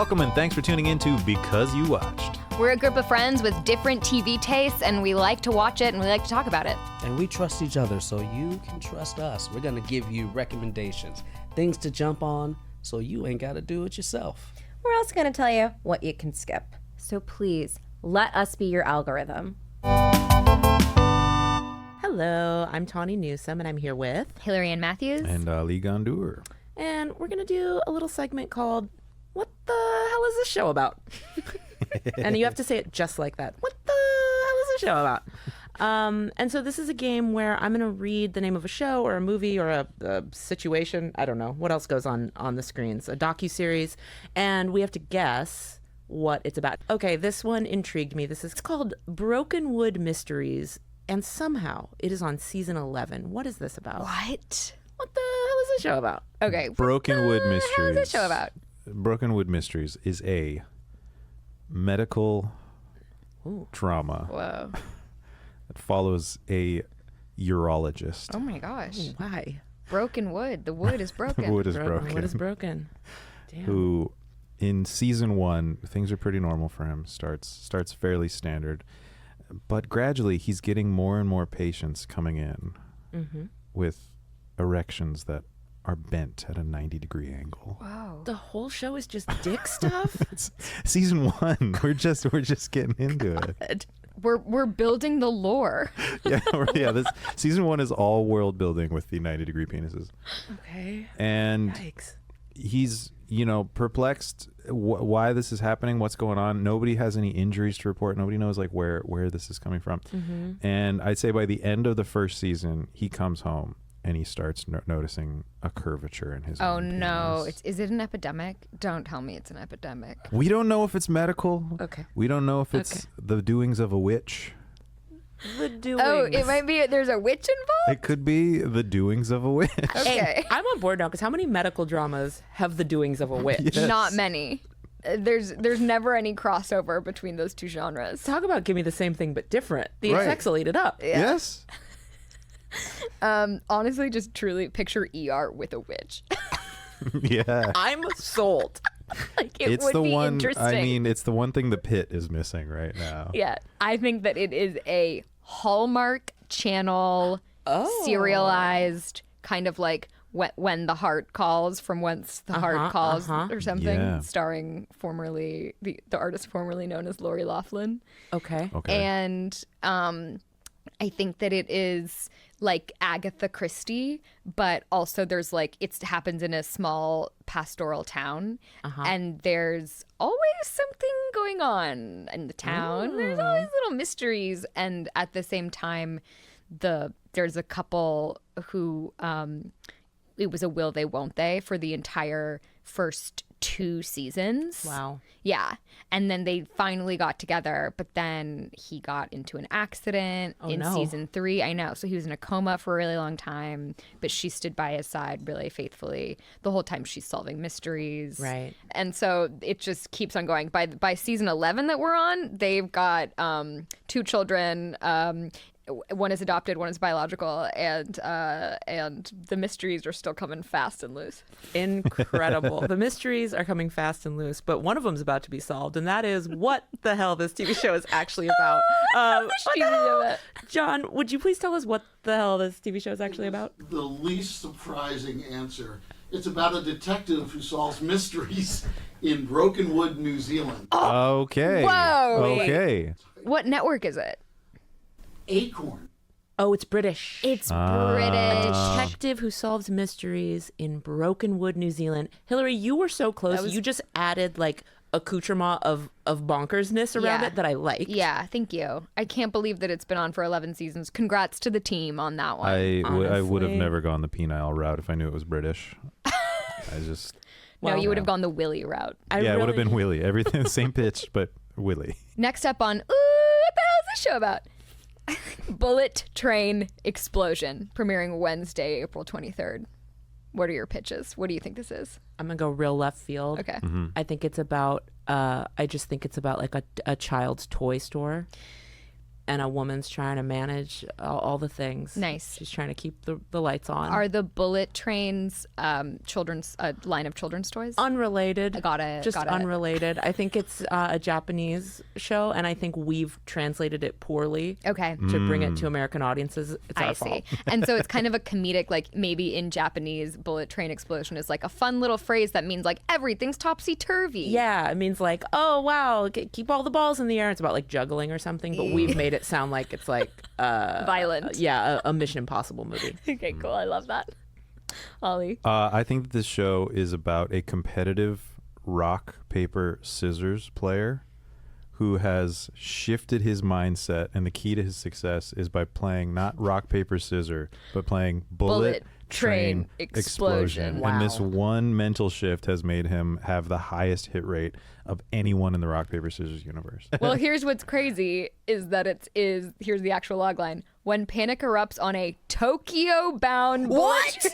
Welcome and thanks for tuning in to Because You Watched. We're a group of friends with different TV tastes, and we like to watch it and we like to talk about it. And we trust each other, so you can trust us. We're going to give you recommendations, things to jump on, so you ain't got to do it yourself. We're also going to tell you what you can skip. So please, let us be your algorithm. Hello, I'm Tawny Newsome, and I'm here with... Hillary and Matthews. And Ali Ghandour. And we're going to do a little segment called, What the hell is this show about? And you have to say it just like that. What the hell is this show about? And so this is a game where I'm going to read the name of a show or a movie or a situation. I don't know. What else goes on the screens? A docuseries. And we have to guess what it's about. Okay, this one intrigued me. It's called Broken Wood Mysteries. And somehow it is on season 11. What is this about? What? What the hell is this show about? Okay. Broken Wood What Mysteries. is this show about? Broken Wood Mysteries is a medical drama Whoa. that follows a urologist. Oh my gosh. Why? Broken wood. The wood is broken. The wood is broken. What is broken? Damn. Who, in season 1, things are pretty normal for him. Starts fairly standard, but gradually he's getting more and more patients coming in with erections that are bent at a 90-degree angle. Wow. The whole show is just dick stuff? It's season 1. We're just getting into it. We're building the lore. Yeah. This season 1 is all world building with the 90-degree penises. Okay. And Yikes. he's perplexed why this is happening, what's going on. Nobody has any injuries to report. Nobody knows like where this is coming from. And I'd say by the end of the first season, he comes home and he starts noticing a curvature in his Oh own no. penis. Is it an epidemic? Don't tell me it's an epidemic. We don't know if it's medical. Okay. We don't know if it's the doings of a witch. The doings. Oh, it might be there's a witch involved? It could be the doings of a witch. Okay. Hey, I'm on board now because how many medical dramas have the doings of a witch? Yes. Not many. There's never any crossover between those two genres. Talk about give me the same thing but different. The Right. effects will eat it up. Yes. Honestly, just truly picture ER with a witch. Yeah. I'm sold. Like it It's would the be one. interesting. I mean, it's the one thing the pit is missing right now. Yeah, I think that it is a Hallmark Channel Oh. serialized kind of like when the heart calls from whence the heart calls or something, Yeah. starring formerly the artist formerly known as Lori Loughlin. Okay. Okay. And I think that it is like Agatha Christie, but also there's like it happens in a small pastoral town, and there's always something going on in the town. There's always little mysteries, and at the same time, there's a couple who it was a will they won't they for the entire first 2 seasons. Wow. Yeah. And then they finally got together, but then he got into an accident in season 3. I know. So he was in a coma for a really long time, but she stood by his side really faithfully the whole time she's solving mysteries. Right. And so it just keeps on going. By season 11 that we're on, they've got 2 children. One is adopted, one is biological, and the mysteries are still coming fast and loose. Incredible. The mysteries are coming fast and loose, but one of them's about to be solved, and that is what the hell this TV show is actually about. What the hell? John, would you please tell us what the hell this TV show is actually about? The least surprising answer. It's about a detective who solves mysteries in Broken Wood, New Zealand. Okay. Whoa. Okay. What network is it? Acorn. Oh, it's British. It's British. Detective who solves mysteries in Broken Wood, New Zealand. Hillary, you were so close. You just added like accoutrement of bonkersness around it that I like. Yeah, thank you. I can't believe that it's been on for 11 seasons. Congrats to the team on that one. I would have Honestly. never gone the penile route if I knew it was British. No, you would have gone the Willy route. It would have been Willy. Everything same pitch, but Willy. Next up on, what the hell is this show about? Bullet Train Explosion, premiering Wednesday, April 23rd. What are your pitches? What do you think this is? I'm gonna go real left field. Okay. I think it's about. I just think it's about like a child's toy store, and a woman's trying to manage all the things. Nice. She's trying to keep the lights on. Are the bullet trains children's line of children's toys? Unrelated. Got it. Just got it. unrelated. I think it's a Japanese show, and I think we've translated it poorly. Okay. To bring it to American audiences. It's I our see. fault. And so it's kind of a comedic, like maybe in Japanese, bullet train explosion is like a fun little phrase that means like everything's topsy-turvy. Yeah, it means like, oh wow, keep all the balls in the air. It's about like juggling or something, but we've made it sound like it's like Violent. Yeah, a Mission Impossible movie. Okay, cool. I love that. Ollie. I think that this show is about a competitive rock, paper, scissors player who has shifted his mindset, and the key to his success is by playing not rock, paper, scissor, but playing bullet train explosion. Wow. And this one mental shift has made him have the highest hit rate of anyone in the rock, paper, scissors universe. Well, here's what's crazy is that here's the actual logline. When panic erupts on a Tokyo-bound What?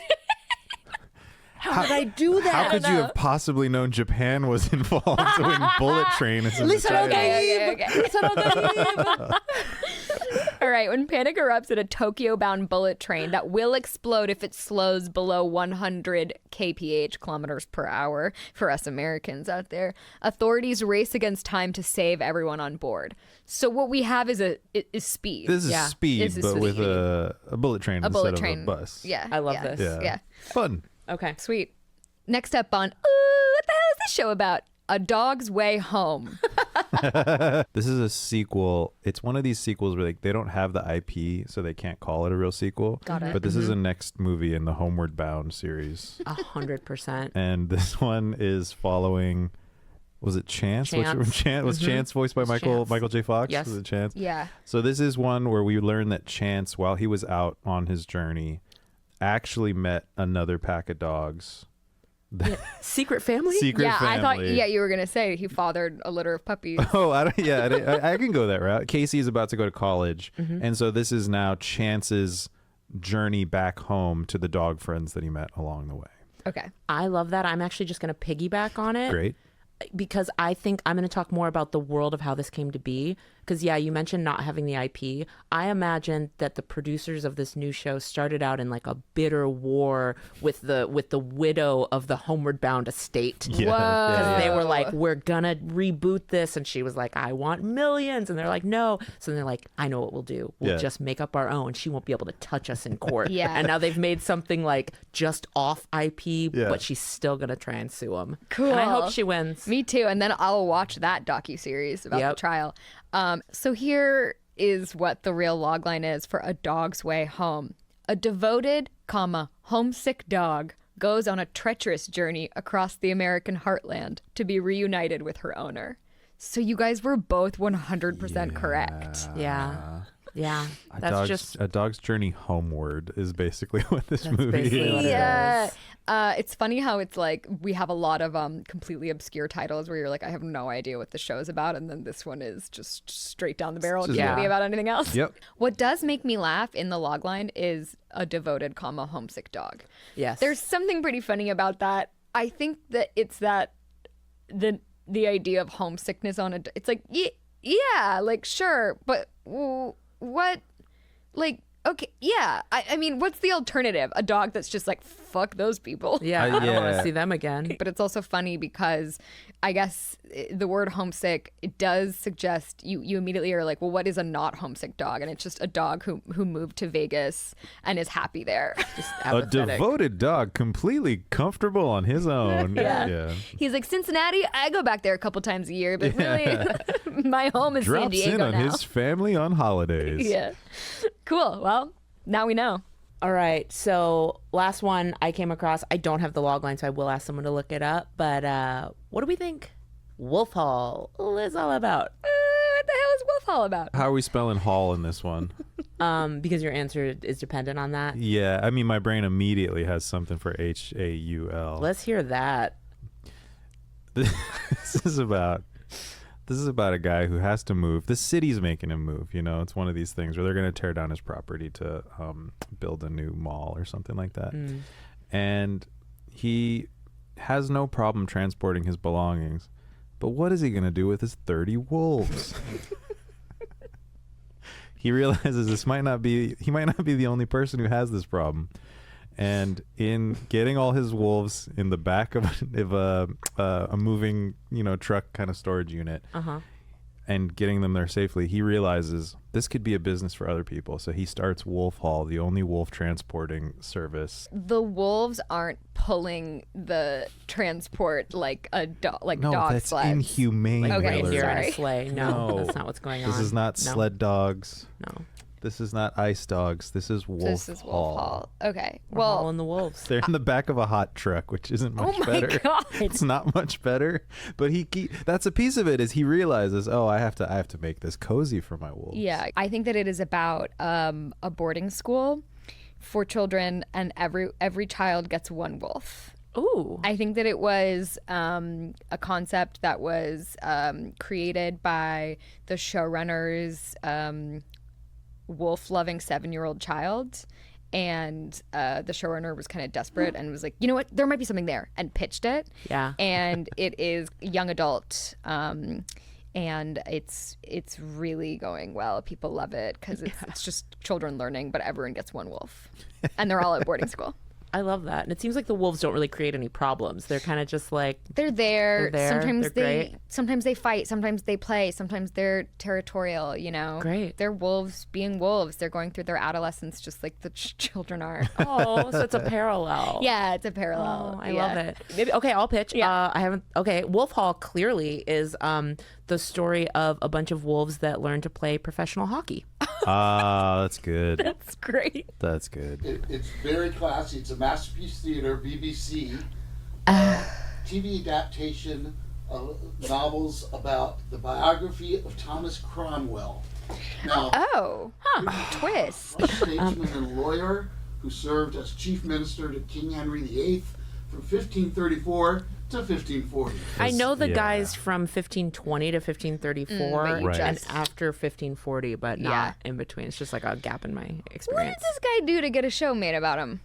How did I do that? How could you have possibly known Japan was involved when Bullet Train is in the Listen, title? Okay. All right, when panic erupts at a Tokyo-bound bullet train that will explode if it slows below 100 kph, kilometers per hour, for us Americans out there, authorities race against time to save everyone on board. So what we have is speed. This is Yeah. speed, This is but with speed. a bullet train A instead bullet of train. a bus. Yeah. I love this. Yeah. Fun. Okay. Sweet. Next up on, what the hell is this show about? A Dog's Way Home. This is a sequel. It's one of these sequels where they don't have the IP, so they can't call it a real sequel. Got it. But this is a next movie in the Homeward Bound series. 100%. And this one is following, was it Chance? Chance. Was Chance voiced by Michael J. Fox? Yes. Was it Chance? Yeah. So this is one where we learn that Chance, while he was out on his journey, actually met another pack of dogs. Secret family? Secret Yeah, family. I thought, you were going to say he fathered a litter of puppies. Oh, I can go that route. Casey is about to go to college, and so this is now Chance's journey back home to the dog friends that he met along the way. Okay. I love that. I'm actually just going to piggyback on it. Great. Because I think I'm going to talk more about the world of how this came to be. Because, yeah, you mentioned not having the IP. I imagine that the producers of this new show started out in like a bitter war with the widow of the Homeward Bound estate. Yeah. Because they were like, we're going to reboot this. And she was like, I want millions. And they're like, no. So they're like, I know what we'll do. We'll just make up our own. She won't be able to touch us in court. Yeah. And now they've made something like just off IP, Yeah. but she's still going to try and sue him. Cool. And I hope she wins. Me too. And then I'll watch that docuseries about the trial. So here is what the real logline is for A Dog's Way Home. A devoted, homesick dog goes on a treacherous journey across the American heartland to be reunited with her owner. So you guys were both 100% correct. Yeah. Yeah. That's A Dog's Journey Homeward is basically what this movie basically what is. it Yeah. It's funny how it's like we have a lot of completely obscure titles where you're like, I have no idea what the show is about, and then this one is just straight down the barrel. It Just- can't be Yeah. about anything else. Yep. What does make me laugh in the logline is a devoted, homesick dog. Yes. There's something pretty funny about that. I think that it's that the idea of homesickness on it. It's like yeah, like sure, but what, like. Okay, yeah. I mean, what's the alternative? A dog that's just like, fuck those people. Yeah, I don't want yeah. to see them again. But it's also funny because I guess the word homesick, it does suggest you immediately are like, well, what is a not homesick dog? And it's just a dog who moved to Vegas and is happy there. Just A apathetic. devoted dog, completely comfortable on his own. Yeah. He's like, Cincinnati, I go back there a couple times a year, but really, my home is San Drops Diego in on now. his family on holidays. Yeah. Cool. Well, now we know. All right. So last one I came across. I don't have the log line, so I will ask someone to look it up. But what do we think Wolf Hall is all about? What the hell is Wolf Hall about? How are we spelling Hall in this one? Because your answer is dependent on that. Yeah, I mean, my brain immediately has something for Haul. Let's hear that. This is about a guy who has to move. The city's making him move. You know, it's one of these things where they're going to tear down his property to build a new mall or something like that. And he has no problem transporting his belongings. But what is he going to do with his 30 wolves? he realizes he might not be the only person who has this problem. And in getting all his wolves in the back of a moving, truck kind of storage unit, and getting them there safely, he realizes this could be a business for other people. So he starts Wolf Haul, the only wolf transporting service. The wolves aren't pulling the transport like a dog, like No, dog that's sleds. inhumane. Okay, Hillary. You're in sorry. a sleigh. No, that's not what's going on. This is not No. sled dogs. No. This is not ice dogs. This is Wolf This is Wolf Hall. Okay. We're Well, hauling the wolves. They're in the back of a hot truck, which isn't much oh my better. God. It's not much better, but that's a piece of it. Is he realizes, oh, I have to make this cozy for my wolves. Yeah, I think that it is about a boarding school for children, and every child gets one wolf. Ooh. I think that it was a concept that was created by the showrunner's wolf-loving 7-year-old child. And the showrunner was kind of desperate and was like, you know what, there might be something there, and pitched it. Yeah. And it is young adult. And it's really going well. People love it because it's just children learning, but everyone gets one wolf. And they're all at boarding school. I love that. And it seems like the wolves don't really create any problems. They're kind of just like, They're there. They're there. Sometimes They're sometimes they fight, sometimes they play, sometimes they're territorial, Great. They're wolves being wolves. They're going through their adolescence just like the children are. oh, so it's a parallel. Yeah, it's a parallel. Oh, I love it. Maybe okay, I'll pitch. Yeah. I haven't. Okay, Wolf Hall clearly is the story of a bunch of wolves that learn to play professional hockey. Ah, that's good. That's great. That's good. It's very classy. It's a Masterpiece Theater, BBC, TV adaptation of novels about the biography of Thomas Cromwell. Now, Oh, twist. a statesman and lawyer who served as chief minister to King Henry VIII from 1534 to 1540. I know the Yeah. guys from 1520 to 1534 but you Right. and just- after 1540, but Yeah. not in between. It's just like a gap in my What did experience. this guy do to get a show made about him?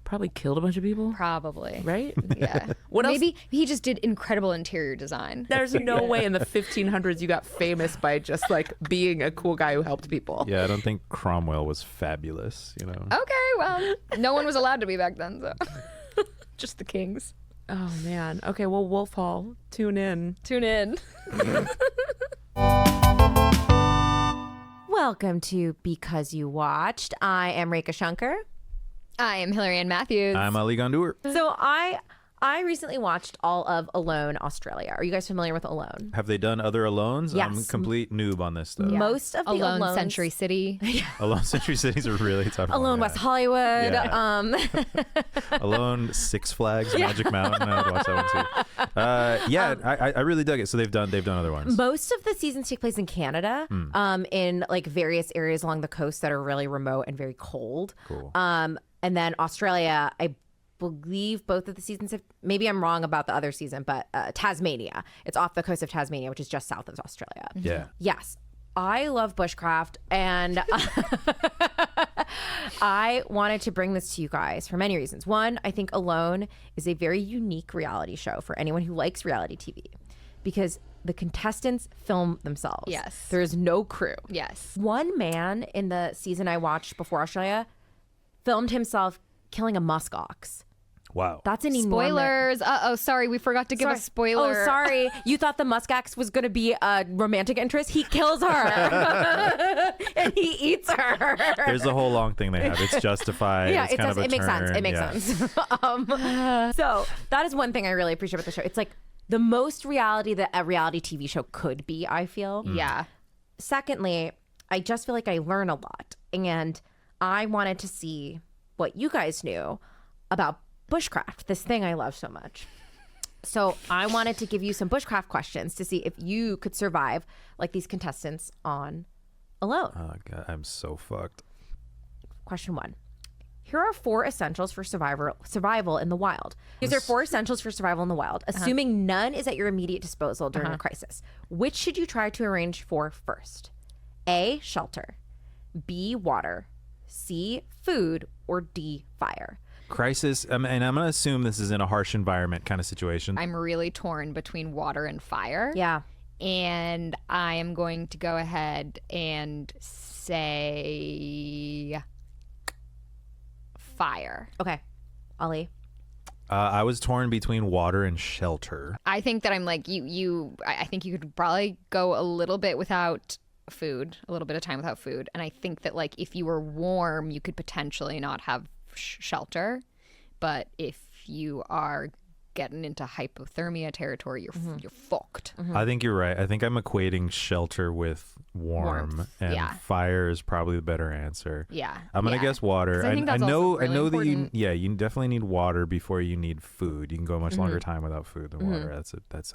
Probably killed a bunch of people, Probably. right? Yeah. What else? Maybe he just did incredible interior design. There's no way in the 1500s you got famous by just like being a cool guy who helped people. Yeah, I don't think Cromwell was fabulous. Okay, well, no one was allowed to be back then, so just the kings. Oh man. Okay, well, Wolf Hall, tune in. Tune in. Welcome to Because You Watched. I am Rekha Shankar. I am Hillary Ann Matthews. I'm Ali Ghandour. So I recently watched all of Alone, Australia. Are you guys familiar with Alone? Have they done other Alones? I'm a Yes. complete noob on this stuff. Most of the Alone Alones- Century City. Alone Century Cities are really tough. Alone West Hollywood. Yeah. Alone Six Flags Magic Mountain. I would watch that one too. I really dug it. So they've done other ones. Most of the seasons take place in Canada, in like various areas along the coast that are really remote and very cold. Cool. And then Australia, I believe both of the seasons have, maybe I'm wrong about the other season, but Tasmania. It's off the coast of Tasmania, which is just south of Australia. Yeah. Yes. I love Bushcraft, and I wanted to bring this to you guys for many reasons. One, I think Alone is a very unique reality show for anyone who likes reality TV because the contestants film themselves. Yes. There is no crew. Yes. One man in the season I watched before Australia filmed himself killing a muskox. Wow. That's an enormous... Spoilers. Sorry, we forgot to give a spoiler. Oh, sorry. You thought the muskox was going to be a romantic interest? He kills her. And he eats her. There's a whole long thing they have. It's justified. Yeah, it's kind of a it makes sense. turn. It makes Yeah. sense. So that is one thing I really appreciate about the show. It's like the most reality that a reality TV show could be, I feel. Yeah. Secondly, I just feel like I learn a lot. And I wanted to see what you guys knew about Bushcraft, this thing I love so much. So I wanted to give you some Bushcraft questions to see if you could survive like these contestants on Alone. Oh, God. I'm so fucked. Question 1. Here are 4 essentials for survival in the wild. These are 4 essentials for survival in the wild, assuming none is at your immediate disposal during a crisis. Which should you try to arrange for first? A, shelter. B, water. C, food. Or D, fire. Crisis. And I'm going to assume this is in a harsh environment kind of situation. I'm really torn between water and fire. Yeah. And I am going to go ahead and say fire. Okay. Ollie. I was torn between water and shelter. I think that I'm like you. I think you could probably go a little bit without food, a little bit of time without food. And I think that like if you were warm, you could potentially not have shelter. But if you are getting into hypothermia territory, you're fucked. I think you're right. I think I'm equating shelter with warm, and yeah. fire is probably the better answer. Yeah. I'm gonna guess water. 'Cause I think that's also really I know important. that you definitely need water before you need food. You can go a much longer time without food than water.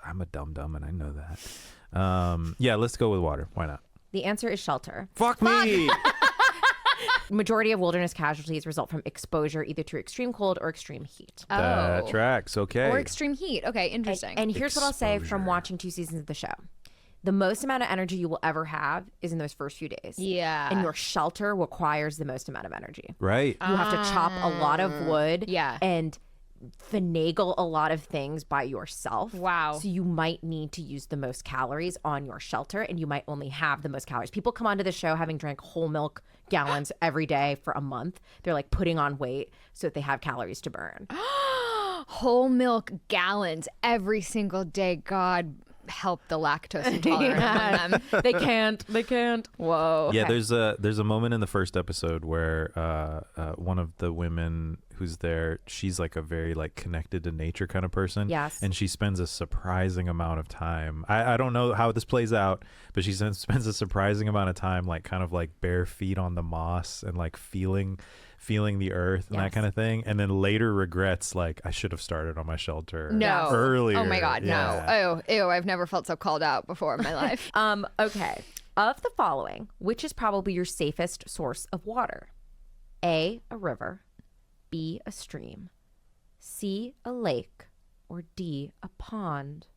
I'm a dum and I know that. Yeah, let's go with water. Why not? The answer is shelter. Fuck me. Majority of wilderness casualties result from exposure either to extreme cold or extreme heat. That tracks. Okay. Or extreme heat. Okay, interesting. And here's what I'll say from Exposure. watching 2 seasons of the show. The most amount of energy you will ever have is in those first few days. yeah. And your shelter requires the most amount of energy. Right. You have to chop a lot of wood Yeah. and finagle a lot of things by yourself. Wow. So you might need to use the most calories on your shelter, and you might only have the most calories. People come onto the show having drank whole milk gallons every day for a month. They're like putting on weight so that they have calories to burn. Whole milk gallons every single day. God help the lactose intolerant among them. They can't. Whoa. Yeah, there's a moment in the first episode where one of the women who's there, she's like a very like connected to nature kind of person. Yes. And she spends a surprising amount of time. I don't know how this plays out, but she spends a surprising amount of time like kind of like bare feet on the moss and like feeling the earth and that Yes. kind of thing, and then later regrets like I should have started on my shelter No. earlier. Oh my God, Yeah. no. Oh, ew, I've never felt so called out before in my life. Okay. Of the following, which is probably your safest source of water? A river, B, a stream, C, a lake, or D, a pond?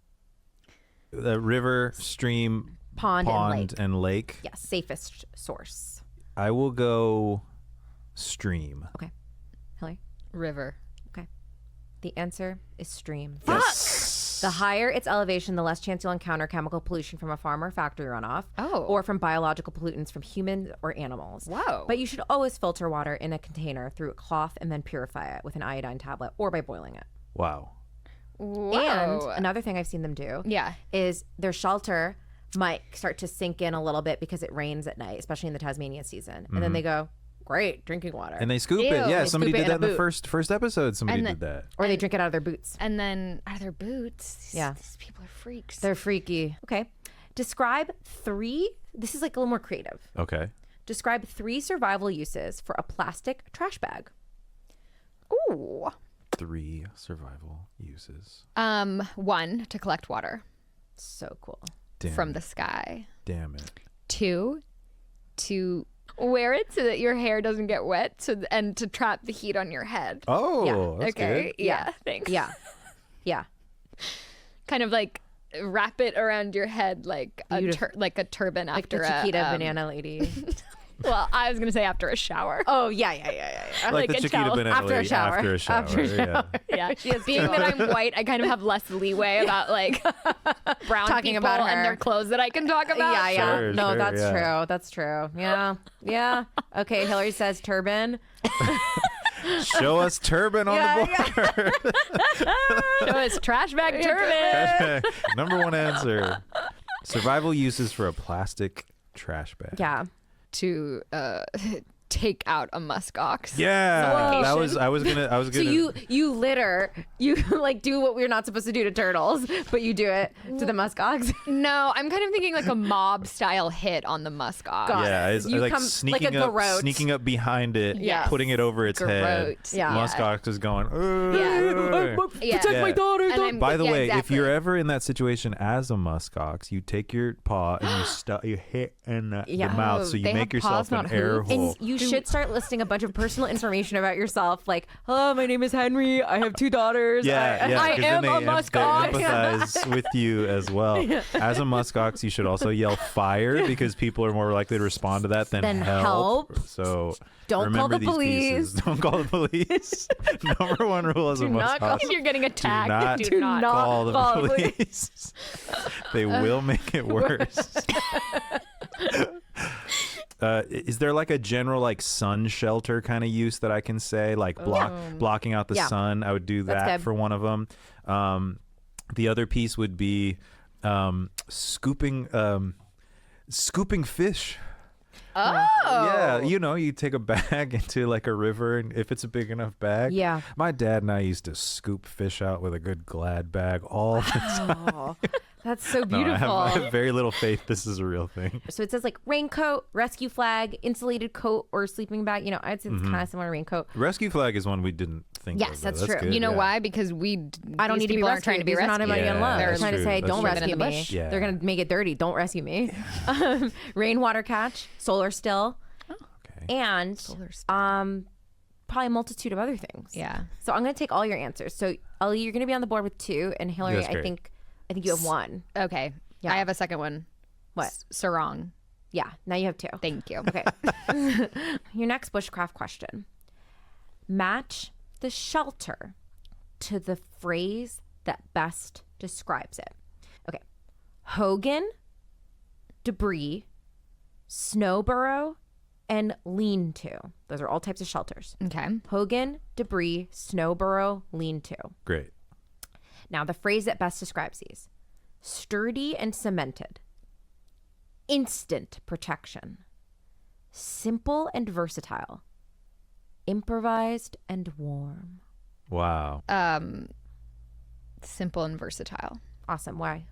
The river, stream, Pond and lake. and lake. Yes, safest source. I will go stream. Okay. Hillary? River. Okay. The answer is stream. Yes. The higher its elevation, the less chance you'll encounter chemical pollution from a farm or factory runoff. Oh. Or from biological pollutants from humans or animals. Whoa. But you should always filter water in a container through a cloth and then purify it with an iodine tablet or by boiling it. Wow. Whoa. And another thing I've seen them do Yeah. is their shelter might start to sink in a little bit because it rains at night, especially in the Tasmanian season. And then they go, great, drinking water. And they scoop Ew. it. Yeah, They somebody scoop it did in that a in the boot. first episode. Somebody And did that. or they drink it out of their boots. And then are there boots? Yeah. These people are freaks. They're freaky. Okay. Describe 3, this is like a little more creative. Okay. Describe 3 survival uses for a plastic trash bag. Ooh. 3 survival uses. 1, to collect water So cool. Damn from it. the sky. Damn it. 2, to wear it so that your hair doesn't get wet and to trap the heat on your head. Oh, that's Okay. good. Yeah. Thanks. Yeah. Yeah. Kind of like wrap it around your head like a like a turban Like after the Chiquita a banana lady. Well, I was gonna say after a shower. Oh, yeah. Like Like the a Chiquita towel. banana After a lady shower. after a shower. After a shower. Yeah. Yeah. Being that I'm white, I kind of have less leeway about like brown Talking people about and her. their clothes that I can talk about. Yeah, yeah. Sure, No, sure, that's yeah. true. That's true. Yeah. Yeah. Okay, Hillary says turban. Show us turban on the board. Show us trash bag turban. Number 1 answer. Survival uses for a plastic trash bag. Yeah. To take out a muskox. Yeah. That was I was gonna So you litter, you like do what we're not supposed to do to turtles, but you do it to the muskox. No, I'm kind of thinking like a mob style hit on the muskox. Got Yeah, it. it's You like come sneaking like a up, garrote. sneaking up behind it, Yes. putting it over its head. Garrote. Yeah. Muskox is going. Yeah. Protect my daughter. And I'm- By the yeah, way, if exactly. you're ever in that situation as a muskox, you take your paw and you hit in the Yeah. mouth, so you They make have paws, yourself an not air hooves? hole. And you should start listing a bunch of personal information about yourself, like, "Hello, my name is Henry. I have 2 daughters. Yeah, yeah. I 'cause am then a they muskox." empathize with you as well. As a muskox, you should also yell fire because people are more likely to respond to that than Then help. help. So Don't call remember the these police. pieces. Don't call the police. Number 1 rule as a not call- muskox. If you're getting attacked, do not call the call the police. They will make it worse. Is there like a general like sun shelter kind of use that I can say, like blocking out the Yeah. sun? I would do That's that good. for one of them. The other piece would be scooping fish. Oh. Yeah, you take a bag into like a river, and if it's a big enough bag. Yeah. My dad and I used to scoop fish out with a good Glad bag all the time. Oh, that's so No, beautiful. I have very little faith this is a real thing. So it says like raincoat, rescue flag, insulated coat, or sleeping bag. I'd say it's kind of similar to raincoat. Rescue flag is one we didn't think of. Yes, though. that's true. good, You know yeah. why? Because I don't need to be aren't rescued. trying to be These are not rescued. anybody in Yeah, love. They're that's trying to true. say, That's don't true. Living rescue in the me. bush. Yeah. They're going to make it dirty. Don't rescue me. Rainwater catch, solar still, Okay. and probably a multitude of other things. Yeah. So I'm going to take all your answers. So Ellie, you're going to be on the board with 2, and Hillary, That's I great. think you have 1. Okay. Yeah. I have a second one. What? Sarong. Yeah, now you have 2. Thank you. Okay. Your next bushcraft question. Match the shelter to the phrase that best describes it. Okay. Hogan, debris, snow burrow, and lean-to. Those are all types of shelters. Okay. Hogan, debris, snow burrow, lean-to. Great. Now, the phrase that best describes these. Sturdy and cemented. Instant protection. Simple and versatile. Improvised and warm. Wow. Simple and versatile. Awesome. Why?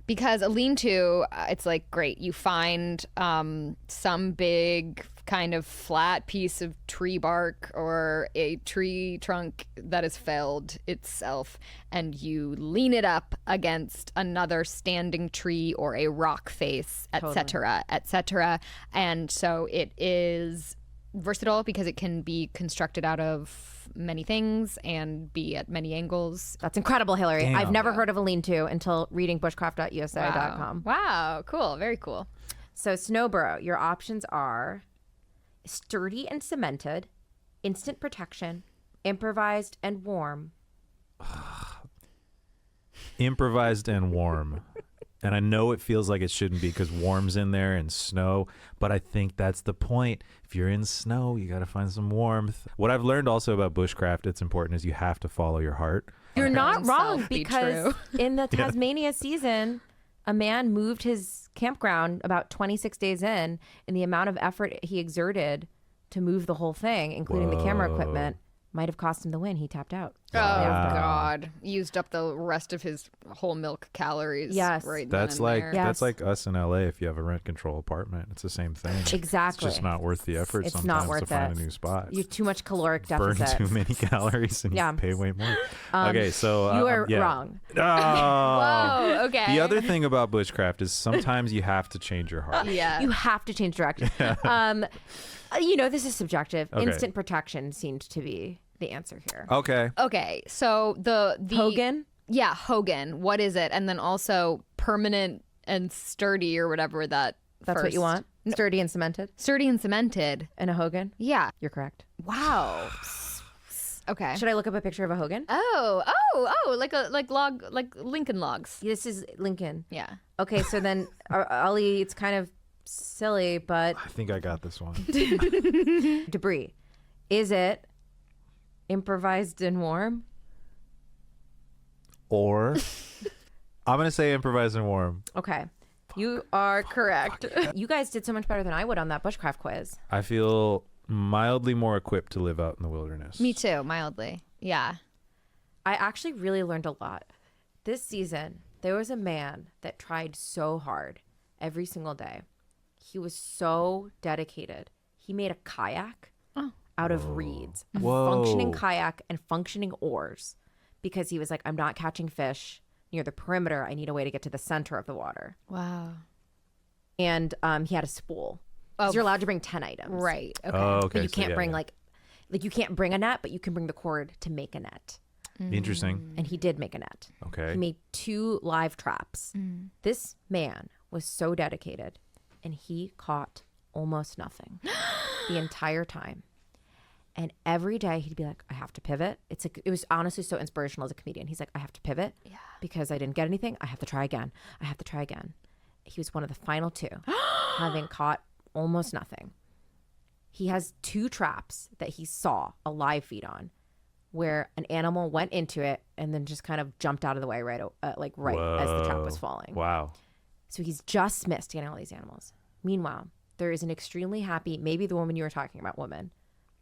Because a lean-to, it's like great. You find some big kind of flat piece of tree bark or a tree trunk that is felled itself, and you lean it up against another standing tree or a rock face, etc., etc. And so it is versatile because it can be constructed out of many things and be at many angles. That's incredible, Hillary. Damn. I've never heard of a lean-to until reading bushcraft.usa.com. Wow, cool. Very cool. So, snow burrow, your options are sturdy and cemented, instant protection, improvised and warm. Improvised and warm. And I know it feels like it shouldn't be because warm's in there and snow, but I think that's the point. If you're in snow, you got to find some warmth. What I've learned also about bushcraft, it's important, is you have to follow your heart. You're not own wrong self be because true. in the Tasmania season, a man moved his campground about 26 days in, and the amount of effort he exerted to move the whole thing, including the camera equipment, might have cost him the win. He tapped out. Oh God! Used up the rest of his whole milk calories. Yes. right. That's then and like there. Yeah. that's like us in LA if you have a rent control apartment. It's the same thing. Exactly. It's just not worth the effort It's sometimes not to worth find it. a new spot. You have too much caloric Burn deficit. too many calories and Yeah. you pay way more. Okay, so You are yeah. wrong. Oh. Oh, okay. The other thing about bushcraft is sometimes you have to change your heart. Yeah. You have to change direction. This is subjective. Okay. Instant protection seemed to be the answer here. Okay. Okay, so the Hogan? Yeah, Hogan. What is it? And then also permanent and sturdy or whatever that. That's what first. you want? Sturdy and cemented? Sturdy and cemented. And a Hogan? Yeah. You're correct. Wow. Okay. Should I look up a picture of a Hogan? Like Lincoln logs. This is Lincoln. Yeah. Okay, so then, Ollie, it's kind of silly, but I think I got this one. debris. Is it improvised and warm? Or I'm going to say improvised and warm. Okay. You are correct. You guys did so much better than I would on that bushcraft quiz. I feel mildly more equipped to live out in the wilderness. Me too, mildly. Yeah. I actually really learned a lot. This season, there was a man that tried so hard every single day. He was so dedicated. He made a kayak out of reeds, a Whoa. functioning kayak and functioning oars, because he was like, I'm not catching fish near the perimeter. I need a way to get to the center of the water. Wow. And he had a spool. 'Cause you're allowed to bring 10 items. Right. Okay. Oh, okay. But you so can't yeah, bring yeah. like you can't bring a net, but you can bring the cord to make a net. Interesting. And he did make a net. Okay. He made 2 live traps. This man was so dedicated, and he caught almost nothing the entire time. And every day he'd be like, I have to pivot. It was honestly so inspirational as a comedian. He's like, I have to pivot because I didn't get anything. I have to try again. I have to try again. He was one of the final 2, having caught almost nothing. He has 2 traps that he saw a live feed on, where an animal went into it and then just kind of jumped out of the way right as the trap was falling. Wow. So he's just missed getting all these animals. Meanwhile, there is an extremely happy, maybe the woman you were talking about, woman,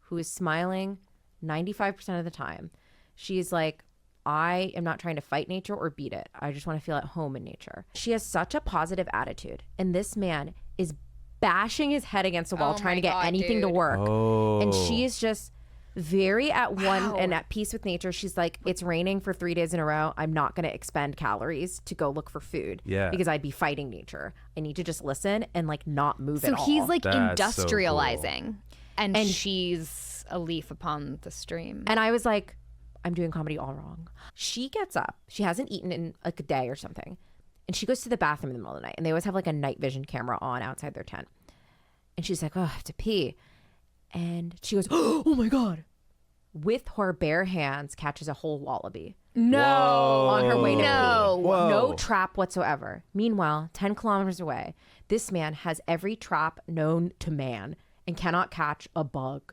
who is smiling 95% of the time. She's like, I am not trying to fight nature or beat it. I just want to feel at home in nature. She has such a positive attitude. And this man is bashing his head against the wall Oh trying my to get God, anything to dude. work. Oh. And she is just very at one Wow. and at peace with nature. She's like, it's raining for 3 days in a row. I'm not going to expend calories to go look for food Yeah. because I'd be fighting nature. I need to just listen and like not move So at all. he's like That's so cool. industrializing, and she's a leaf upon the stream. And I was like, I'm doing comedy all wrong. She gets up. She hasn't eaten in like a day or something. And she goes to the bathroom in the middle of the night. And they always have like a night vision camera on outside their tent. And she's like, oh, I have to pee. And she goes, oh my God. With her bare hands, catches a whole wallaby No. on her way to No. pee. Whoa. No trap whatsoever. Meanwhile, 10 kilometers away, this man has every trap known to man and cannot catch a bug.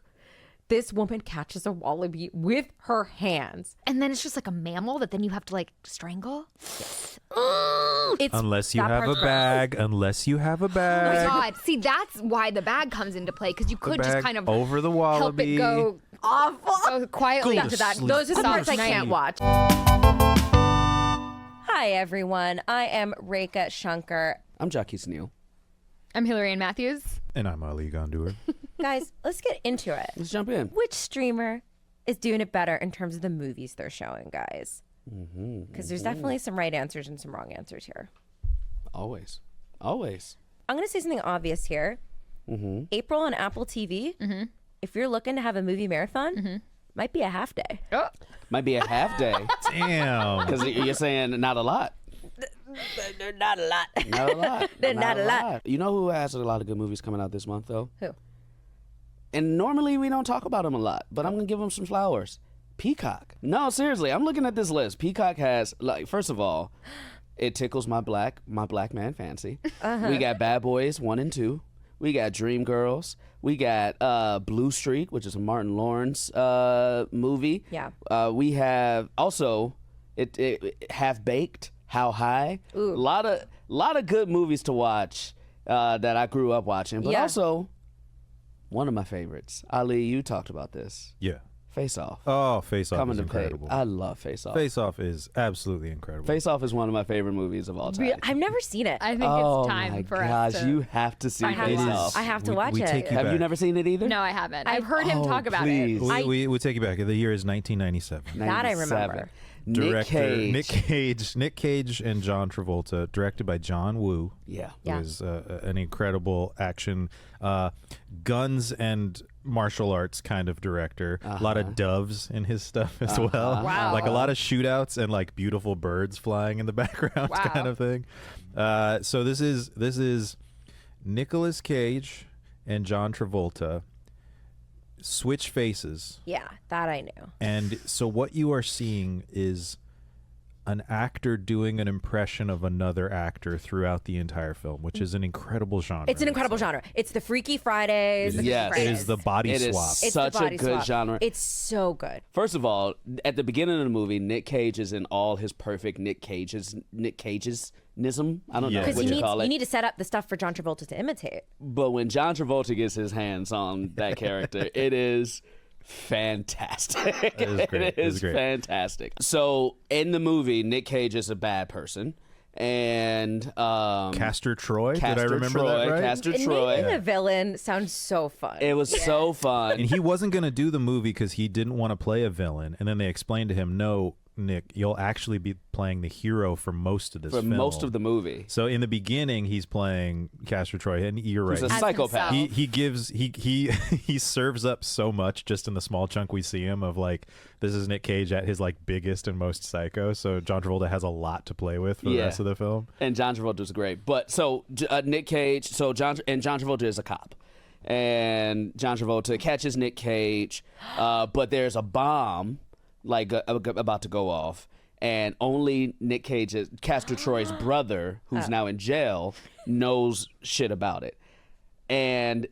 This woman catches a wallaby with her hands. And then it's just like a mammal that then you have to like strangle. It's Unless you that have a part's gross. bag. Unless you have a Oh my bag. God. See, that's why the bag comes into play, because you The could just bag kind of over the help wallaby. it go quietly Go to into that. sleep. Those are the Go to parts I can't sleep. watch. Hi, everyone. I am Rekha Shankar. I'm Jacquis Neal. I'm Hillary Ann Matthews. And I'm Ali Ghandour. Guys, let's get into it. Let's jump in. Which streamer is doing it better in terms of the movies they're showing, guys? Because there's definitely some right answers and some wrong answers here. Always. Always. I'm going to say something obvious here. April on Apple TV, if you're looking to have a movie marathon, might be a half day. Oh. Might be a half day Damn. because you're saying not a lot. They're not a lot. Not a lot. They're not a lot. You know who has a lot of good movies coming out this month, though? Who? And normally we don't talk about them a lot, but I'm going to give them some flowers. Peacock. No, seriously, I'm looking at this list. Peacock has, like, first of all, it tickles my black man fancy. We got Bad Boys 1 and 2. We got Dreamgirls. We got Blue Streak, which is a Martin Lawrence movie. Yeah. We have also it Half Baked, How High. A lot of good movies to watch that I grew up watching, but Yeah. also one of my favorites. Ali, you talked about this. Yeah. Face Off. Oh, Face Off Coming is to pay. incredible. I love Face Off. Face Off is absolutely incredible. Face Off is one of my favorite movies of all time. I've never seen it. I think Oh it's time my for gosh, us to... you have to see I have Face to. Off. I have to watch we it. take you Have you back. never seen it either? No, I haven't. I've heard him talk about please. it. We take you back. The year is 1997. That I 97. remember. Nick Cage and John Travolta, directed by John Woo. Yeah. Yeah. Who is an incredible action, guns and martial arts kind of director. A lot of doves in his stuff as well. Wow. Like a lot of shootouts and like beautiful birds flying in the background Wow. kind of thing. So this is Nicolas Cage and John Travolta switch faces. Yeah, that I knew. And so what you are seeing is an actor doing an impression of another actor throughout the entire film, which is an incredible genre. It's an incredible genre. It's the Freaky Fridays. Yes. It is the body It is swap. It's such the a body good swap. genre. It's so good. First of all, at the beginning of the movie, Nick Cage is in all his perfect Nick Cageism. I don't know Yeah. what Because you call you it. need to set up the stuff for John Travolta to imitate. But when John Travolta gets his hands on that character, it is fantastic. It is great. It It is is great. fantastic. So in the movie, Nick Cage is a bad person. And Castor Troy. Did I Castor remember Troy, that right? Castor And Troy. naming a villain sounds so fun. It was so fun. And he wasn't going to do the movie because he didn't want to play a villain. And then they explained to him, no, Nick, you'll actually be playing the hero for most of this film. For most of the movie. So in the beginning, he's playing Castor Troy, and you're right. He's a psychopath. He serves up so much just in the small chunk we see him of like, this is Nick Cage at his like biggest and most psycho. So John Travolta has a lot to play with for the rest of the film. And John Travolta's great. But so Nick Cage, John Travolta is a cop. And John Travolta catches Nick Cage, but there's a bomb like about to go off, and only Nick Cage's Castor Troy's brother, who's now in jail, knows shit about it. And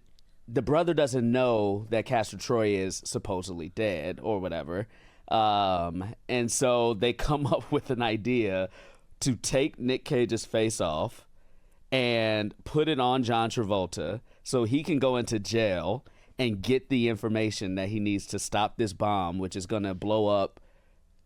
the brother doesn't know that Castor Troy is supposedly dead or whatever. And so they come up with an idea to take Nick Cage's face off and put it on John Travolta so he can go into jail and get the information that he needs to stop this bomb, which is going to blow up,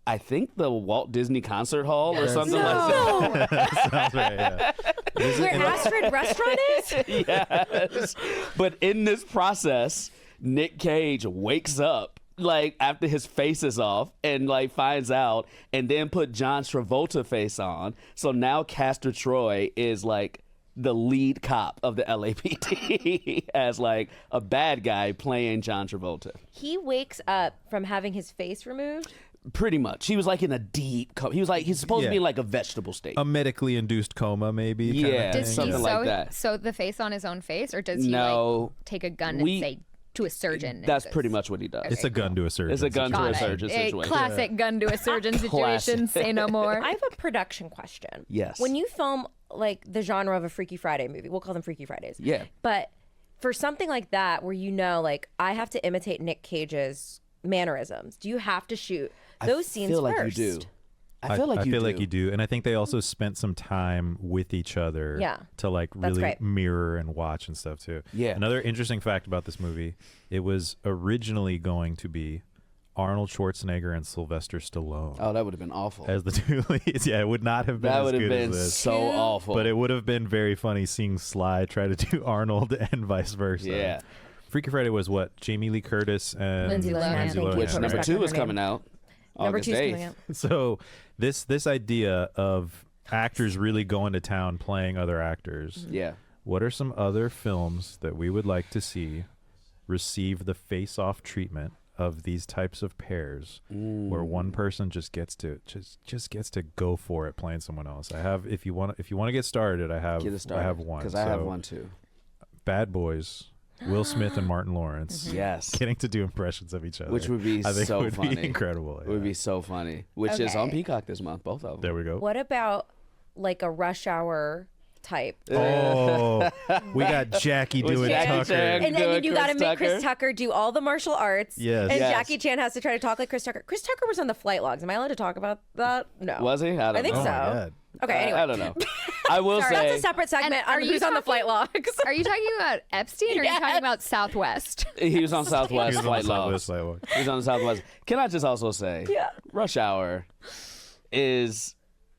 I think, the Walt Disney Concert Hall or something like that. Sounds right, yeah. Where Astrid Restaurant is? Yes. But in this process, Nick Cage wakes up like after his face is off and like finds out, and then put John Travolta face on. So now Castor Troy is like the lead cop of the LAPD as like a bad guy playing John Travolta. He wakes up from having his face removed. Pretty much. He was like in a deep coma. He's supposed to be in like a vegetable state. A medically induced coma, maybe. Yeah, Does he something like that. sew the face on his own face, or does he No. like take a gun and say to a surgeon? That's pretty much what he does. It's a gun to a surgeon. It's a gun to Got a it. surgeon A situation. classic gun to a surgeon situation. Say no more. I have a production question. Yes. When you film like the genre of a Freaky Friday movie, we'll call them Freaky Fridays. Yeah. But for something like that, where you know, like, I have to imitate Nick Cage's mannerisms, do you have to shoot those scenes I feel like first? you do. I feel like you do. And I think they also spent some time with each other to like really great. mirror and watch and stuff too. Yeah. Another interesting fact about this movie, it was originally going to be Arnold Schwarzenegger and Sylvester Stallone Oh, that would have been awful. as the two leads. Yeah, it would not have been That as would have good been as this. so awful. But it would have been very funny seeing Sly try to do Arnold and vice versa. Yeah. Freaky Friday was what? Jamie Lee Curtis and Lindsay Lohan. Lindsay Thank you. Which Yeah. number Respect 2 on is her coming name. out. Number August 2's 8th. coming out. So this idea of actors really going to town playing other actors. Yeah. What are some other films that we would like to see receive the face-off treatment of these types of pairs, where one person just gets to go for it playing someone else? I have, if you want to get started, I have one. Because I have one too. Bad Boys. Will Smith and Martin Lawrence Yes. getting to do impressions of each other, Which would be I think so would funny. be incredible. It would be so funny. Which is on Okay. Peacock this month, both of them. There we go. What about like a Rush Hour type? Oh, we got Jackie With doing Jackie Tucker. Chan. And then Doing you got to Chris make Chris Tucker. Tucker do all the martial arts. Yes. And Yes. Jackie Chan has to try to talk like Chris Tucker. Chris Tucker was on the flight logs. Am I allowed to talk about that? No. Was he? I don't I think know. Oh so. my God. Okay, anyway. I don't know. I will Sorry, say that's a separate segment And on are you who's on the flight logs. Are you talking about Epstein, or are you talking about Southwest? he was on Southwest He was on Flight the Logs. Southwest Flight Log. He's on the Southwest. Can I just also say, Rush Hour is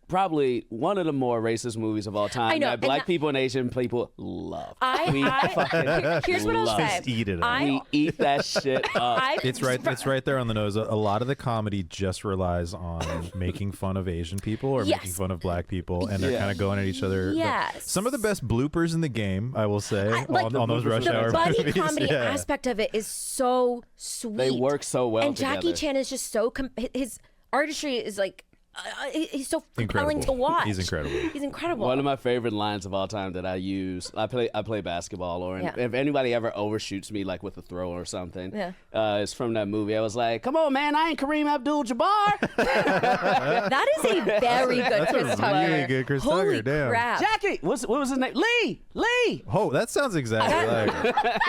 probably one of the more racist movies of all time I know, that and black that- people and Asian people love. Here's what I'll love say. Just eat it up. We eat that shit up. It's right there on the nose. A lot of the comedy just relies on making fun of Asian people or making Yes. fun of black people, and they're Yeah. kind of going at each other. Yes. Some of the best bloopers in the game, I will say, like on those Rush the Hour buddy movies. comedy Yeah. aspect of it is so sweet. They work so well and Jackie together. Chan is just so his artistry is like he's so compelling Incredible. to watch. He's incredible. He's incredible. One of my favorite lines of all time that I use. I play basketball, or Yeah. if anybody ever overshoots me like with a throw or something, Yeah. it's from that movie. I was like, "Come on, man, I ain't Kareem Abdul-Jabbar." That is a very good Chris Tucker. really good Chris Holy Tucker, damn. crap! Jackie, what was his name? Lee. Oh, that sounds exactly like it.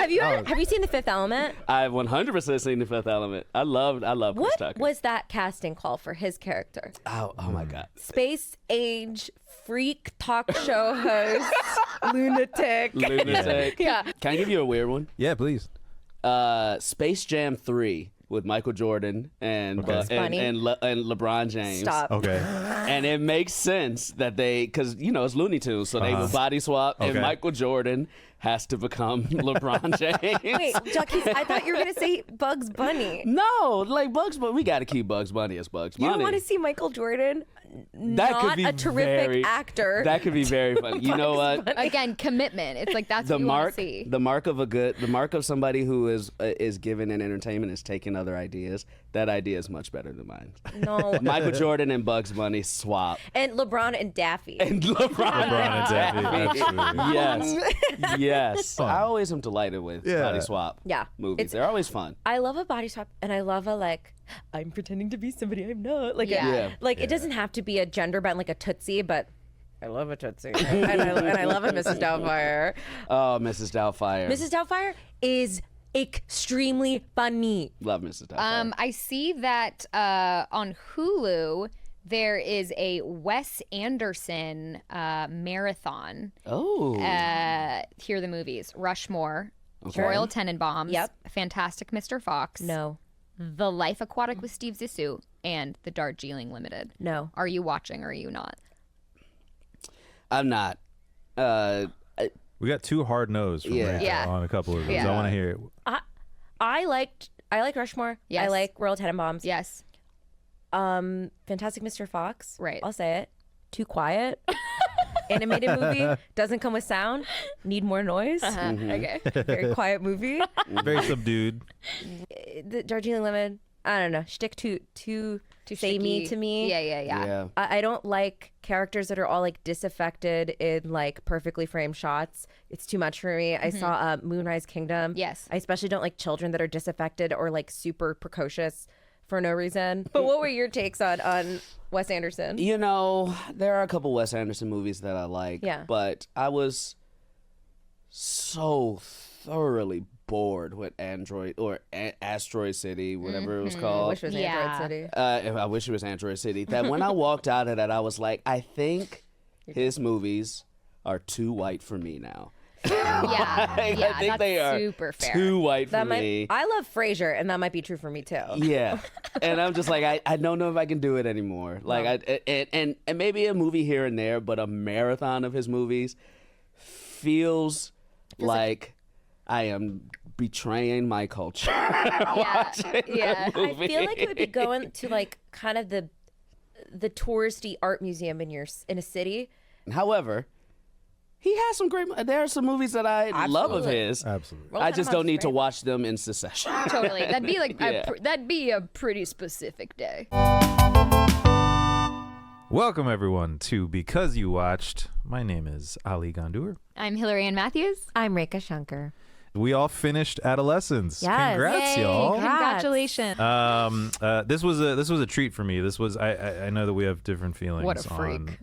Have you seen The Fifth Element? I've 100% seen The Fifth Element. I love Chris What Tucker. was that casting call for his character? Oh my God. Space age freak talk show host, lunatic. Lunatic. Yeah. Can I give you a weird one? Yeah, please. Space Jam 3 with Michael Jordan and Okay. and LeBron James. Stop. Okay. And it makes sense that because it's Looney Tunes, so they would body swap, and Okay. Michael Jordan has to become LeBron James. Wait, Jacquis, I thought you were gonna say Bugs Bunny. No, like Bugs Bunny. We got to keep Bugs Bunny as Bugs Bunny. You don't want to see Michael Jordan? That not could be a terrific actor. That could be very funny. You know what? Again, commitment. It's like that's what you want to see. The mark of somebody who is given in entertainment is taking other ideas. That idea is much better than mine. No. Michael Jordan and Bugs Bunny swap. And LeBron and Daffy. And LeBron and Daffy, absolutely. Yes. I always am delighted with body swap movies. They're always fun. I love a body swap, and I love a I'm pretending to be somebody I'm not. It doesn't have to be a gender bend like a Tootsie, but I love a Tootsie. and I love a Mrs. Doubtfire. Oh, Mrs. Doubtfire. Mrs. Doubtfire is extremely funny. Love Mrs. Doubtfire. I see that on Hulu there is a Wes Anderson marathon. Oh. Here are the movies: Rushmore, Royal Tenenbaums, Fantastic Mr. Fox, No. The Life Aquatic with Steve Zissou, and The Darjeeling Limited. No. Are you watching or are you not? I'm not. We got 2 hard no's from Rekha on a couple of those. I want to hear it. I liked Rushmore. Yes. I like Royal Tenenbaums. Yes. Fantastic Mr. Fox. Right. I'll say it. Too quiet. Animated movie. Doesn't come with sound. Need more noise. Okay. Very quiet movie. Very subdued. The Darjeeling Limited. I don't know. Shtick too samey to me. Yeah. I don't like characters that are all disaffected in perfectly framed shots. It's too much for me. I saw Moonrise Kingdom. Yes. I especially don't like children that are disaffected or super precocious for no reason. But what were your takes on Wes Anderson? You know, there are a couple Wes Anderson movies that I like. Yeah. But I was so thoroughly bored with Asteroid City, whatever it was I called. wish it was Android City. I wish it was Android City. That when I walked out of that, I was like, I think his movies are too white for me now. I think that's they are super fair. Too white for me. I love Frasier, and that might be true for me too. Yeah, and I'm just like, I don't know if I can do it anymore. And maybe a movie here and there, but a marathon of his movies feels like I am betraying my culture. Yeah. I feel like it would be going to kind of the touristy art museum in a city. However, he has some great. There are some movies that I love of his. Absolutely. I just don't need to watch them in succession. Totally. That'd be that'd be a pretty specific day. Welcome everyone to Because You Watched. My name is Ali Ghandour. I'm Hillary Ann Matthews. I'm Rekha Shankar. We all finished Adolescence. Yes. Congrats, Yay. y'all. Congratulations. This was a treat for me. This was I know that we have different feelings. What a freak. on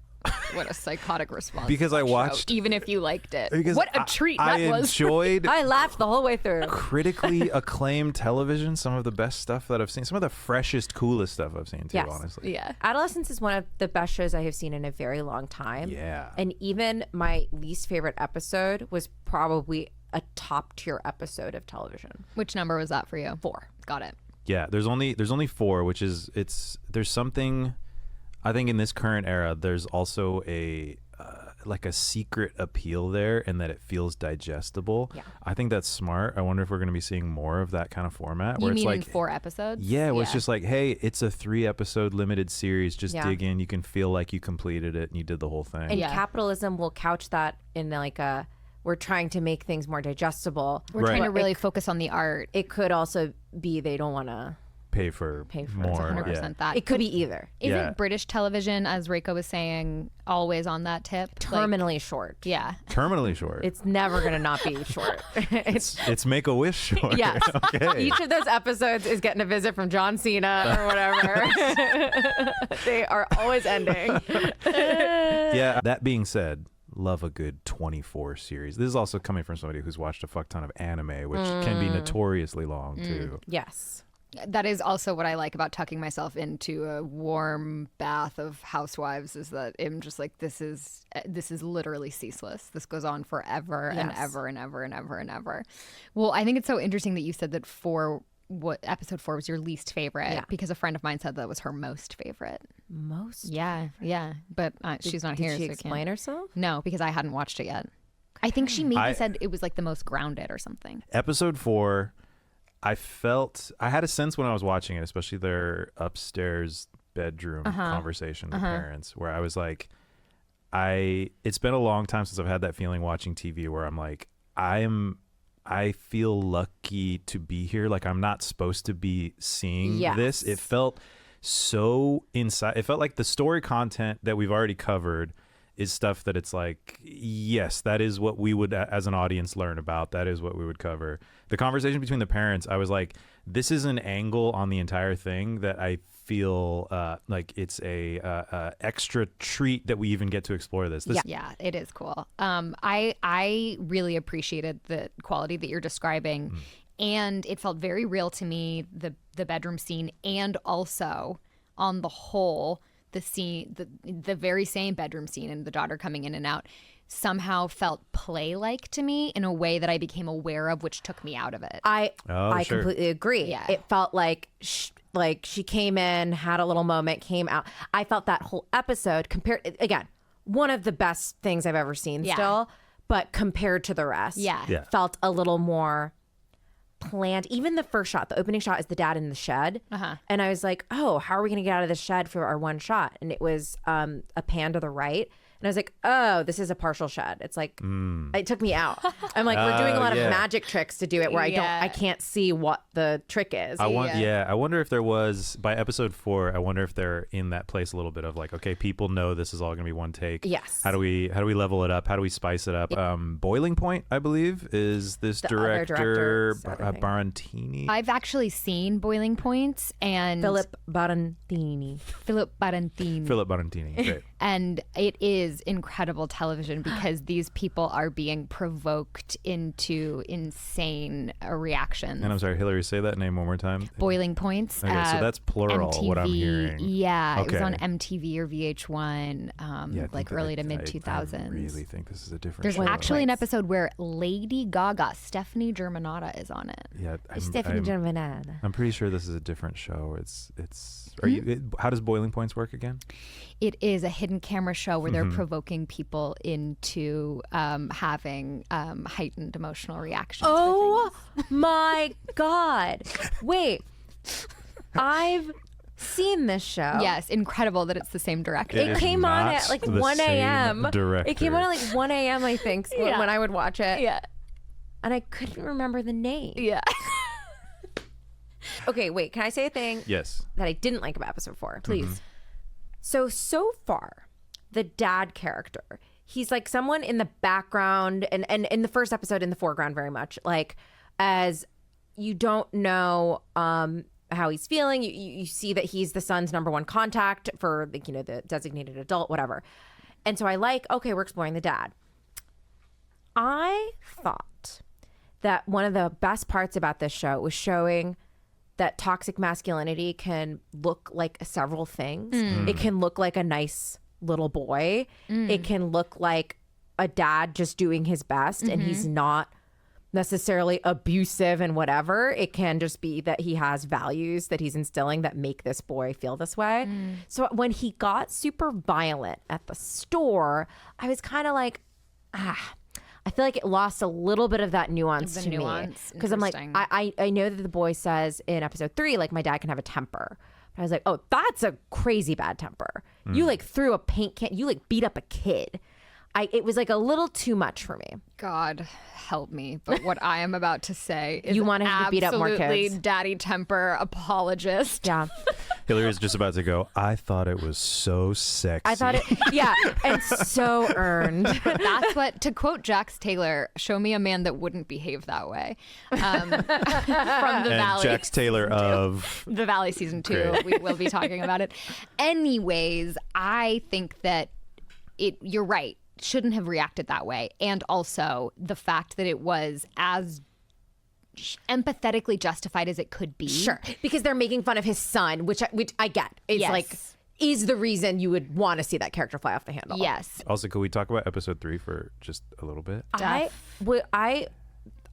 What a psychotic response. Because to I that watched- show, even if you liked it. Because What a treat that I was. enjoyed I laughed the whole way through. critically acclaimed television. Some of the best stuff that I've seen. Some of the freshest, coolest stuff I've seen too. Yes. Honestly. Yeah. Adolescence is one of the best shows I have seen in a very long time. Yeah. And even my least favorite episode was probably a top tier episode of television. Which number was that for you? 4. Got it. Yeah. There's only 4, which is there's something. I think in this current era, there's also a like a secret appeal there, in that it feels digestible. Yeah. I think that's smart. I wonder if we're going to be seeing more of that kind of format. You where mean it's in like 4 episodes? Yeah, where it's just like, hey, it's a 3-episode limited series. Just dig in. You can feel like you completed it and you did the whole thing. And Yeah. capitalism will couch that in we're trying to make things more digestible. We're trying to really focus on the art. It could also be they don't want to pay for more. 100% that. It could be either. Isn't British television, as Rekha was saying, always on that tip? Terminally short. Yeah. Terminally short. It's never going to not be short. It's Make-A-Wish short. Yes. Okay. Each of those episodes is getting a visit from John Cena or whatever. They are always ending. Yeah. That being said, love a good 24 series. This is also coming from somebody who's watched a fuck ton of anime, which can be notoriously long too. Yes. That is also what I like about tucking myself into a warm bath of Housewives, is that I'm just like, this is literally ceaseless. This goes on forever and ever and ever and ever and ever. Well, I think it's so interesting that you said that episode 4 was your least favorite, because a friend of mine said that was her most favorite. Most? Yeah. But she's not here. Did she so explain herself? No, because I hadn't watched it yet. I think she maybe said it was like the most grounded or something. Episode 4, I had a sense when I was watching it, especially their upstairs bedroom conversation with parents, where I was like, it's been a long time since I've had that feeling watching TV where I'm like, I feel lucky to be here. Like, I'm not supposed to be seeing this. It felt so inside. It felt like the story content that we've already covered is stuff that it's like, yes, that is what we would as an audience learn about. That is what we would cover. The conversation between the parents, I was like, this is an angle on the entire thing that I feel like it's a extra treat that we even get to explore this. Yeah, it is cool. I really appreciated the quality that you're describing, and it felt very real to me, the bedroom scene, and also on the whole the scene, the very same bedroom scene and the daughter coming in and out somehow felt play-like to me in a way that I became aware of, which took me out of it. I completely agree. Yeah. It felt like she came in, had a little moment, came out. I felt that whole episode compared, again, one of the best things I've ever seen still, but compared to the rest, felt a little more planned. Even the first shot, the opening shot, is the dad in the shed, and I was like, oh, how are we gonna get out of the shed for our one shot? And it was a pan to the right, and I was like, oh, this is a partial shed. It's like it took me out. I'm like, we're doing a lot of magic tricks to do it where I can't see what the trick is. I wonder if there was, by episode 4, I wonder if they're in that place a little bit of like, okay, people know this is all gonna be one take. Yes. How do we level it up? How do we spice it up? Boiling Point, I believe, is this director Barantini. I've actually seen Boiling Points and Philip Barantini. Great. And it is incredible television because these people are being provoked into insane reactions. And I'm sorry, Hillary, say that name one more time. Boiling Points. Okay, so that's plural, MTV, what I'm hearing. Yeah, okay. It was on MTV or VH1, like early to mid 2000s. I really think this is a different There's show. actually an episode where Lady Gaga, Stephanie Germanotta, is on it. Yeah, Stephanie Germanotta. I'm pretty sure this is a different show. How does Boiling Points work again? It is a hidden camera show where they're provoking people into having heightened emotional reactions. Oh my God. Wait, I've seen this show. Yes, incredible that it's the same director. It came on at like 1 a.m. Director. It came on at like 1 a.m. I think when I would watch it. Yeah. And I couldn't remember the name. Yeah. Okay, wait, can I say a thing? Yes. That I didn't like about episode 4? Please. So far, the dad character, he's like someone in the background and in the first episode in the foreground very much, like, as you don't know how he's feeling. You see that he's the son's number one contact for, like, you know, the designated adult, whatever. And so okay, we're exploring the dad. I thought that one of the best parts about this show was showing that toxic masculinity can look like several things. It can look like a nice little boy. It can look like a dad just doing his best and he's not necessarily abusive and whatever. It can just be that he has values that he's instilling that make this boy feel this way. So when he got super violent at the store, I was kind of like, I feel like it lost a little bit of that nuance to me. Because I'm like, I know that the boy says in episode 3, like, my dad can have a temper. But I was like, oh, that's a crazy bad temper. You like threw a paint can, you like beat up a kid. It was like a little too much for me. God help me. But what I am about to say is you want him to beat up more absolutely kids. Daddy temper apologist. Yeah. Hillary is just about to go, I thought it was so sexy. I thought it, yeah, and so earned. That's what, to quote Jax Taylor, show me a man that wouldn't behave that way. From the Valley. Jax Taylor of The Valley season 2. Great. We will be talking about it. Anyways, I think that you're right, shouldn't have reacted that way. And also the fact that it was as empathetically justified as it could be. Sure, because they're making fun of his son, which I get. It's Yes. like, is the reason you would want to see that character fly off the handle. Yes. Also, could we talk about episode 3 for just a little bit? I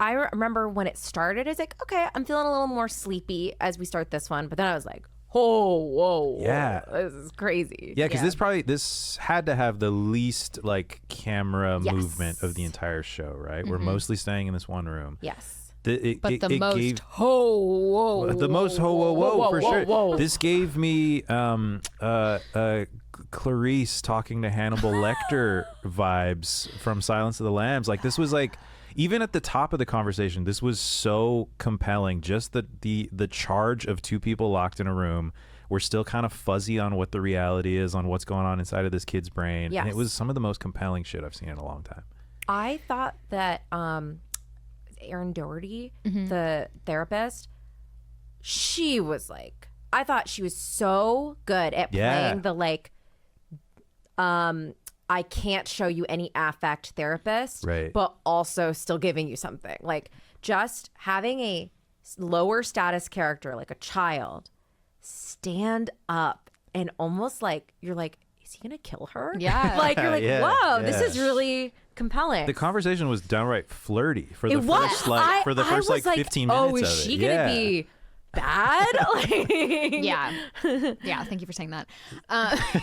remember when it started, I was like, okay, I'm feeling a little more sleepy as we start this one. But then I was like, whoa. Yeah. This is crazy. Yeah, because this had to have the least like camera movement of the entire show, right? We're mostly staying in this one room. Yes. The most gave, whoa. the most whoa for sure. whoa. This gave me Clarice talking to Hannibal Lecter vibes from Silence of the Lambs. Like this was like, even at the top of the conversation, this was so compelling. Just the charge of two people locked in a room. We're still kind of fuzzy on what the reality is, on what's going on inside of this kid's brain. Yes. And it was some of the most compelling shit I've seen in a long time. I thought that Erin Doherty, the therapist, she was like, I thought she was so good at playing the like, I can't show you any affect therapist, Right. but also still giving you something. Like just having a lower status character, like a child, stand up and almost like, you're like, is he gonna kill her? Yeah. Like you're like, Yeah, whoa, this yeah. is really compelling. The conversation was downright flirty for the It was. first like I first was like 15 minutes oh, is of it. she gonna be bad? Like, Yeah. Yeah. Thank you for saying that.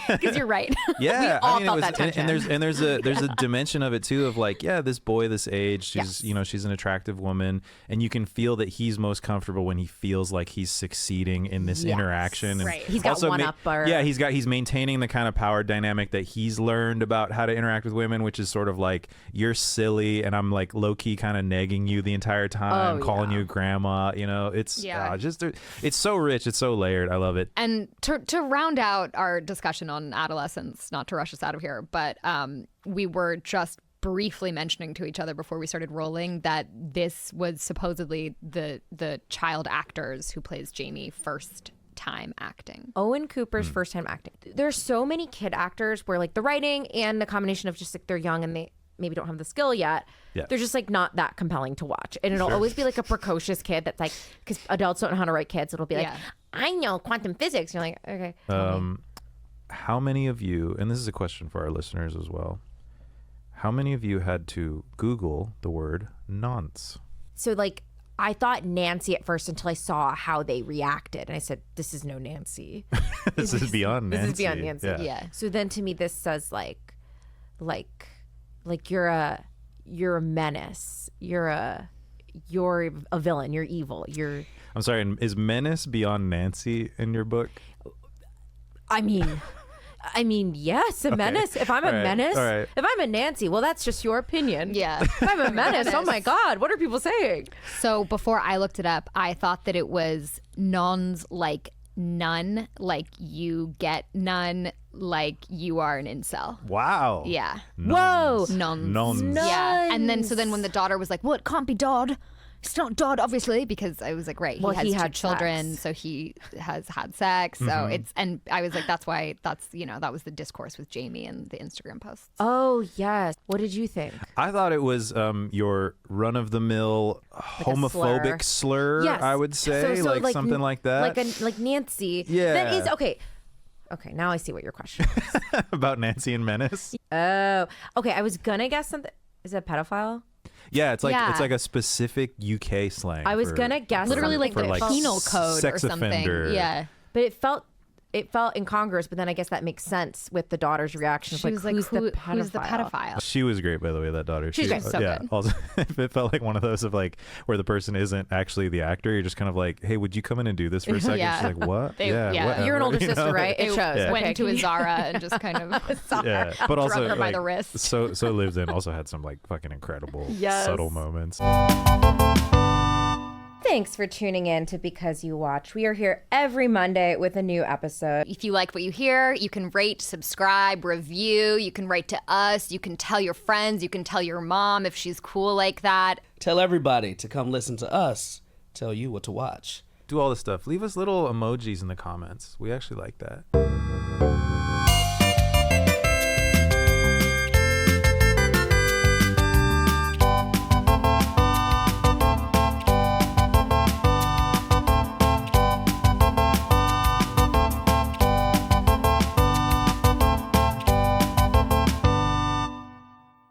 Because you're right. Yeah, all I mean, felt it was, that tension. and there's a dimension of it too of like, yeah, this boy this age, she's she's an attractive woman, and you can feel that he's most comfortable when he feels like he's succeeding in this interaction. And Right. He's got also one-upper. Yeah, he's maintaining the kind of power dynamic that he's learned about how to interact with women, which is sort of like, you're silly, and I'm like low key kind of negging you the entire time, calling you grandma. You know, it's just it's so rich, it's so layered. I love it. And to round out our discussion on Adolescence, not to rush us out of here, but we were just briefly mentioning to each other before we started rolling that this was supposedly the child actors who plays Jamie first time acting. Owen Cooper's first time acting. There's so many kid actors where like the writing and the combination of just like they're young and they maybe don't have the skill yet. Yeah. They're just like not that compelling to watch. And it'll always be like a precocious kid that's like, because adults don't know how to write kids. It'll be like, I know quantum physics. You're like, okay. How many of you, and this is a question for our listeners as well, how many of you had to Google the word nonce? So like, I thought Nancy at first until I saw how they reacted. And I said, this is no Nancy. This is beyond Nancy. This is beyond Nancy. Yeah. So then to me, this says like you're a menace. You're a villain. You're evil. I'm sorry, and is menace beyond Nancy in your book? I mean, yes, a menace. If I'm a menace, if I'm a Nancy, well, that's just your opinion. Yeah. If I'm a menace, oh my God, what are people saying? So before I looked it up, I thought that it was nons like none, like you get none, like you are an incel. Wow. Yeah. Nonce. Nons. Nonce. Yeah. And then so then when the daughter was like, well, it can't be Dodd. It's not Dodd, obviously, because I was like, right, Well, he he has had two children, sex. so he has had sex. So it's, and I was like, that's why that was the discourse with Jamie and the Instagram posts. Oh yes. What did you think? I thought it was your run-of-the-mill homophobic slur, Yes. I would say, So like something like that. Like Nancy. Yeah. That is okay. Okay, now I see what your question is. About Nancy and Menace. Oh, okay. I was gonna guess something. Is it a pedophile? Yeah, it's like Yeah. it's like a specific UK slang. I was gonna guess Literally something like the that felt- penal code or sex something. offender. Yeah. but it felt incongruous. But then I guess that makes sense with the daughter's reaction. She was like, who's the pedophile? who's the pedophile? She was great, by the way, that daughter. She's great. So yeah. good. Also, it felt like one of those of like where the person isn't actually the actor. You're just kind of like, hey, would you come in and do this for a second? Yeah. She's like, what? Yeah. whatever, You're an older you sister, know? right? It shows. Yeah. Went Okay, to can a you- Zara and just kind of Yeah, but also drug her by like, the wrist. So lived in. Also had some like fucking incredible subtle moments. Thanks for tuning in to Because You Watch. We are here every Monday with a new episode. If you like what you hear, you can rate, subscribe, review. You can write to us. You can tell your friends. You can tell your mom if she's cool like that. Tell everybody to come listen to us tell you what to watch. Do all this stuff. Leave us little emojis in the comments. We actually like that.